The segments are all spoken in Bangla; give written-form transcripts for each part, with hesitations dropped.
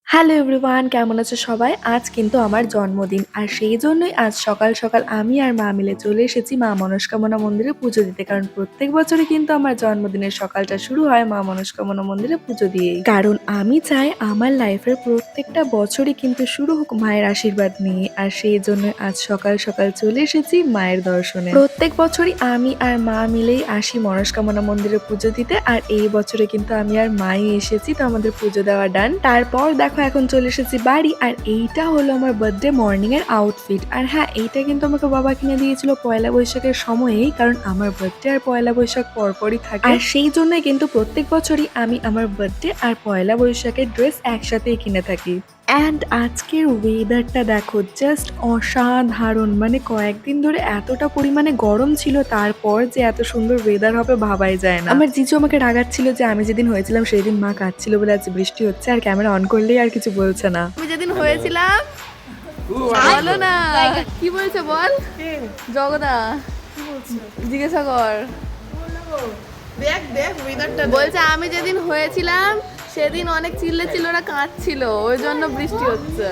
হ্যালো এভরিওয়ান, কেমন আছো সবাই? আজ কিন্তু আমার জন্মদিন। আর সেই জন্যই আজ সকাল সকাল আমি আর মা মিলে চলে এসেছি মা মনস্কামনা মন্দিরে পুজো দিতে। কারণ প্রত্যেক বছরই কিন্তু আমার জন্মদিনের সকালটা শুরু হয় মা মনস্কামনা মন্দিরে পুজো দিয়েই। কারণ আমি চাই আমার লাইফের প্রত্যেকটা বছরই কিন্তু শুরু হোক মায়ের আশীর্বাদ নিয়ে। আর সেই জন্য আজ সকাল সকাল চলে এসেছি মায়ের দর্শনে। প্রত্যেক বছরই আমি আর মা মিলেই আসি মনস্কামনা মন্দিরে পুজো দিতে। আর এই বছরে কিন্তু আমি আর মাই এসেছি, তো আমাদের পুজো দেওয়া ডান। তারপর দেখো এখন চলে এসেছি বাড়ি। আর এইটা হলো আমার বার্থডে মর্নিং এর আউটফিট। আর হ্যাঁ, এইটা কিন্তু আমাকে বাবা কিনে দিয়েছিল পয়লা বৈশাখের সময়েই, কারণ আমার বার্থডে আর পয়লা বৈশাখ পরপরই থাকে। আর সেই জন্যই কিন্তু প্রত্যেক বছরই আমি আমার বার্থডে আর পয়লা বৈশাখের ড্রেস একসাথেই কিনে থাকি। অ্যান্ড আজকের ওয়েদারটা দেখো, জাস্ট অসাধারণ। মানে কয়েকদিন ধরে এতটা পরিমাণে গরম ছিল, তারপর যে এত সুন্দর ওয়েদার হবে ভাবাই যায় না। আমার জিজু আমাকে রাগাচ্ছিল যে আমি যেদিন হয়েছিলাম সেই দিন মা কাঁদছিল বলে আজ বৃষ্টি হচ্ছে, আর ক্যামেরা অন করলেই আর কিছু বলছে না। আমি যেদিন হয়েছিলাম বলো না কি বলছে বল জগদা, জিজ্ঞাসা কর। বলছে আমি যেদিন হয়েছিলাম সেদিন অনেক চিল্লে ছিল, ওরা কাঁদছিল, ওই জন্য বৃষ্টি হচ্ছে।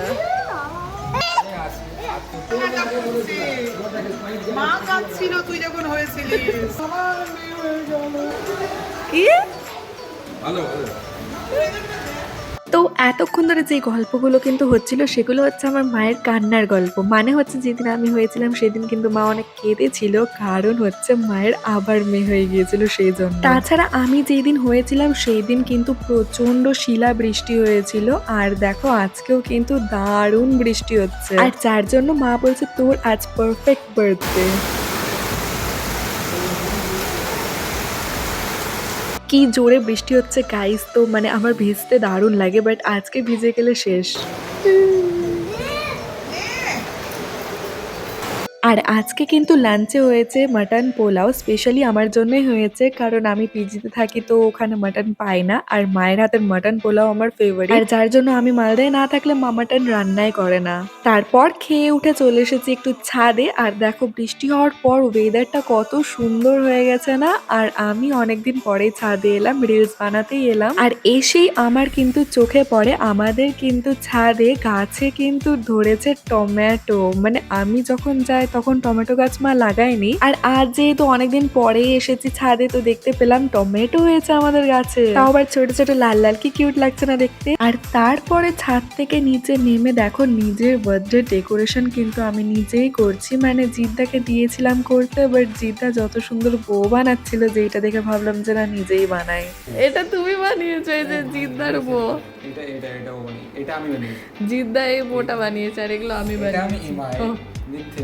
মা কাঁদছিল তুই যখন হয়েছিলিস। কি তো এতক্ষণ ধরে যে গল্পগুলো কিন্তু হচ্ছিল সেগুলো হচ্ছে আমার মায়ের কান্নার গল্প। মানে হচ্ছে যেদিন আমি হয়েছিলাম সেদিন কিন্তু মা অনেক কেঁদেছিল, কারণ হচ্ছে মায়ের আবার মেয়ে হয়ে গিয়েছিল সেই জন্য। তাছাড়া আমি যেদিন হয়েছিলাম সেই দিন কিন্তু প্রচন্ড শিলা বৃষ্টি হয়েছিল। আর দেখো আজকেও কিন্তু দারুণ বৃষ্টি হচ্ছে। আর যার জন্য মা বলছে তোর আজ পারফেক্ট বার্থডে। কি জোরে বৃষ্টি হচ্ছে গাইস, তো মানে আমার ভিজতে দারুণ লাগে, বাট আজকে ভিজে গেলে শেষ। আর আজকে কিন্তু লাঞ্চে হয়েছে মাটন পোলাও, স্পেশালি আমার জন্যই হয়েছে, কারণ আমি পিজিতে থাকি তো ওখানে মাটন পাই না। আর মায়ের হাতের মাটন পোলাও আমার ফেভারিট, আর যার জন্য আমি মালদায় না থাকলে মা মাটন রান্নাই করে না। তারপর খেয়ে উঠে চলে এসেছি একটু ছাদে। আর দেখো বৃষ্টি হওয়ার পর ওয়েদারটা কত সুন্দর হয়ে গেছে না। আর আমি অনেকদিন পরে ছাদে এলাম, রিলস বানাতেই এলাম। আর এসেই আমার কিন্তু চোখে পড়ে আমাদের কিন্তু ছাদে গাছে কিন্তু ধরেছে টমেটো। মানে আমি যখন যাই তখন টমেটো গাছ মা লাগায়নি, আর আজ যেহেতু অনেকদিন পরে এসেছি ছাদে, তো দেখতে পেলাম টমেটো হয়েছে আমাদের গাছে, তাও আবার ছোট ছোট লাল লাল। কি কিউট লাগছে না দেখতে। আর তারপরে ছাদ থেকে নিচে নেমে দেখো নিজের বার্থডে ডেকোরেশন কিন্তু আমি নিজেই করছি। মানে জিদ্দাকে দিয়েছিলাম করতে, বাট জিদ্দা যত সুন্দর বউ বানাচ্ছিল যে এটা দেখে ভাবলাম যে না নিজেই বানাই। এটা তুমি বানিয়েছো? এই যে জিদ্দার বউ, এটা আমি বানিয়েছি। জিদ্দা এই বউটা বানিয়েছে, আর এগুলো আমি বানিয়েছি। এটা আমি বানিয়েছি।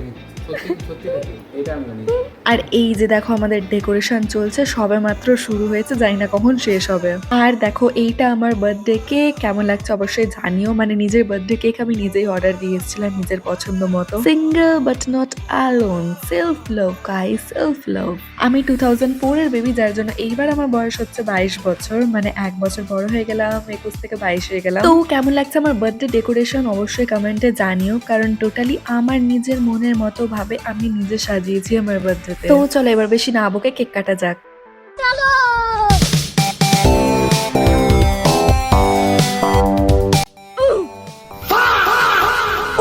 আর এই যে দেখো আমাদের ডেকোরেশন চলছে, সবে মাত্র শুরু হয়েছে, জানি না কখন শেষ হবে। আর দেখো এইটা আমার বার্থডে কেক, কেমন লাগছে অবশ্যই জানিও। মানে নিজের বার্থডে কেক আমি নিজেই অর্ডার দিয়েছিলাম নিজের পছন্দ মতো। Single but not alone, self love guys, self love. আমি 2004 এর বেবি, যার জন্য এইবার আমার বয়স হচ্ছে 22 বছর। মানে 1 বছর বড় হয়ে গেলাম, 21 থেকে 22 হয়ে গেলাম। তো কেমন লাগছে আমার বার্থডে ডেকোরেশন অবশ্যই কমেন্টে জানিও, কারণ টোটালি আমার নিজের মনের মতো ভাবে আমি নিজে সাজিয়েছি আমার বার্থডেতে। তো চলো এবার বেশি না বকে কেক কাটা যাক।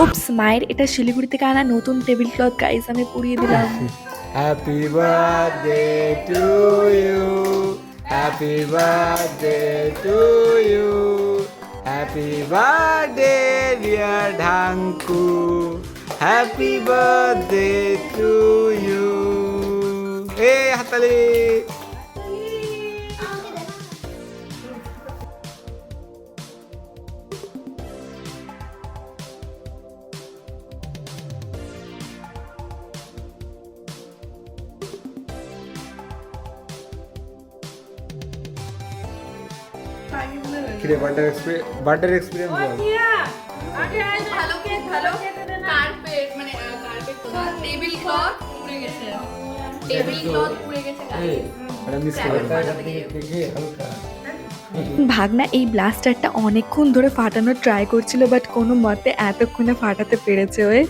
উপস, মায়ের এটা শিলিগুড়ি থেকে আনা নতুন টেবিল ক্লথ গাইস, আমি পুড়িয়ে দিলাম। Happy birthday to you, happy birthday to you, happy birthday dear Dhanku, happy birthday to you. এ হাতালি। কিরে বার্থডে এক্সপিরিয়েন্স বল। ভালো কেক, ভালো কার্পেট, মানে কার্পেট তো না, টেবিল ক্লথ পুড়ে গেছে, টেবিল ক্লথ পুড়ে গেছে। এটা মিস করে দেখে হালকা। ভাগনা এই ব্লাস্টারটা অনেকক্ষণ ধরে ফাটানোর ট্রাই করছিল, বাট কোনো মতে এতক্ষণে ফাটাতে পেরেছে ওই।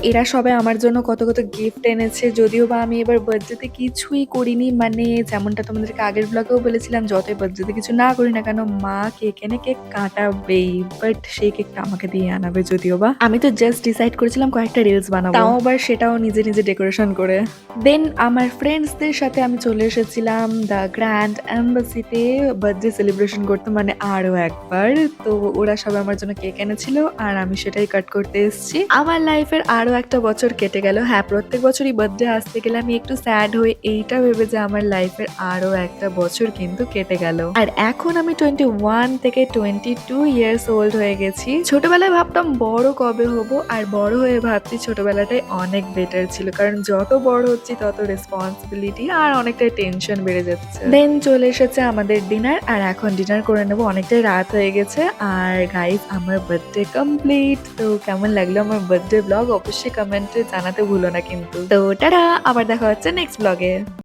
এরা সবাই আমার জন্য কত কত গিফট এনেছে, যদিও বা আমি এবার বার্থডেতে কিছুই করিনি, মানে যেমনটা তোমাদেরকে আগের ব্লগেও বলেছিলাম, যতই বার্থডেতে কিছু না করি না কেন মা কেক এনে কেক কাটাবেই, বাট সেই কেকটা আমাকে দিয়ে আনাবে। যদিও বা আমি তো জাস্ট ডিসাইড করেছিলাম কয়েকটা রিলস বানাবো, তাও আবার সেটাও নিজে নিজে ডেকোরেশন করে। দেন আমার ফ্রেন্ডসদের সাথে আমি চলে এসেছিলাম দ্য গ্র্যান্ড এম্বাসিতে বার্থডে সেলিব্রেশন করতে, মানে আরো একবার। তো ওরা সবাই আমার জন্য কেক এনেছিল আর আমি সেটাই কাট করতে এসেছি। আমার লাইফের আরো একটা বছর কেটে গেল। হ্যাঁ, প্রত্যেক বছরই বার্থডে আসতে গেলে আমি একটু স্যাড হই, এইটা ভেবে যে আমার লাইফের আরো একটা বছর কিন্তু কেটে গেল। আর এখন আমি 21 থেকে 22 ইয়ার্স ওল্ড হয়ে গেছি। ছোটবেলায় ভাবতাম বড় কবে হব, আর বড় হয়ে ভাবছি ছোটবেলাটাই অনেক বেটার ছিল, কারণ যত বড় হচ্ছি তত রেসপন্সিবিলিটি আর অনেকটাই টেনশন বেড়ে যাচ্ছে। দেন চলে এসেছে আমাদের ডিনার, আর এখন ডিনার করে নেবো, অনেকটাই রাত হয়ে গেছে। আর গাইস, আমার বার্থডে কমপ্লিট। তো কেমন লাগলো আমার বার্থডে ব্লগ অবশ্যই কমেন্টে জানাতে ভুলো না কিন্তু। তো টাটা, আবার দেখা হচ্ছে নেক্সট ব্লগে।